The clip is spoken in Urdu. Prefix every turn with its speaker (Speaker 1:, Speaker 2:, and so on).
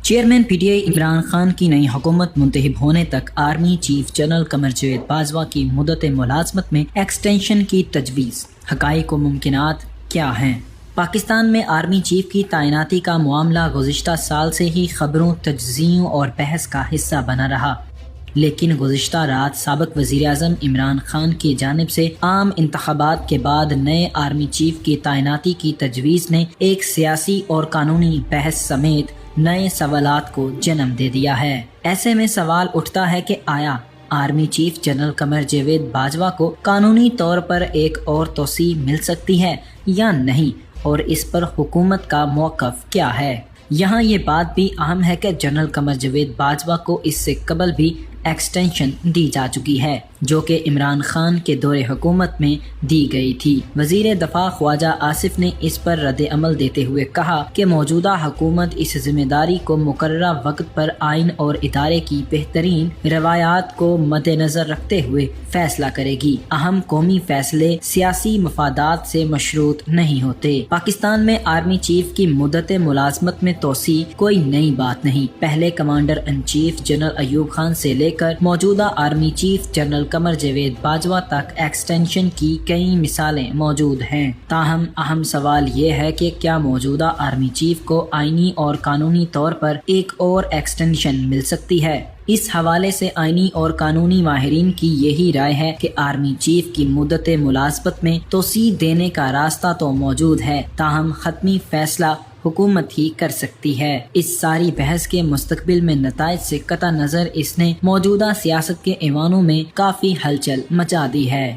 Speaker 1: Chairman P T I Imran Khan کی نئی حکومت منتخب ہونے تک army chief general Qamar Javed Bajwa کی مدت ملازمت میں ایکسٹینشن کی تجویز، حقائق و ممکنات کیا ہیں؟ پاکستان میں آرمی چیف کی تعیناتی کا معاملہ گزشتہ سال سے ہی خبروں، تجزیوں اور بحث کا حصہ بنا رہا، لیکن گزشتہ رات سابق وزیر اعظم عمران خان کی جانب سے عام انتخابات کے بعد نئے آرمی چیف کی تعیناتی کی تجویز نے ایک سیاسی اور قانونی بحث سمیت نئے سوالات کو جنم دے دیا ہے۔ ایسے میں سوال اٹھتا ہے کہ آیا army chief general Qamar Javed Bajwa کو قانونی طور پر ایک اور توسیع مل سکتی ہے یا نہیں، اور اس پر حکومت کا موقف کیا ہے؟ یہاں یہ بات بھی اہم ہے کہ جنرل قمر جاوید باجوہ کو اس سے قبل بھی ایکسٹینشن دی جا چکی ہے، جو کہ عمران خان کے دور حکومت میں دی گئی تھی۔ وزیر دفاع خواجہ آصف نے اس پر رد عمل دیتے ہوئے کہا کہ موجودہ حکومت اس ذمہ داری کو مقررہ وقت پر آئین اور ادارے کی بہترین روایات کو مد نظر رکھتے ہوئے فیصلہ کرے گی۔ اہم قومی فیصلے سیاسی مفادات سے مشروط نہیں ہوتے۔ پاکستان میں آرمی چیف کی مدت ملازمت میں توسیع کوئی نئی بات نہیں۔ پہلے commander in chief general Ayub Khan سے لے کر موجودہ army chief general Qamar Javed Bajwa تک ایکسٹینشن کی کئی مثالیں موجود ہیں۔ تاہم اہم سوال یہ ہے کہ کیا موجودہ آرمی چیف کو آئینی اور قانونی طور پر ایک اور ایکسٹینشن مل سکتی ہے؟ اس حوالے سے آئینی اور قانونی ماہرین کی یہی رائے ہے کہ آرمی چیف کی مدت ملازمت میں توسیع دینے کا راستہ تو موجود ہے، تاہم حتمی فیصلہ حکومت ہی کر سکتی ہے۔ اس ساری بحث کے مستقبل میں نتائج سے قطع نظر اس نے موجودہ سیاست کے ایوانوں میں کافی ہلچل مچا دی ہے۔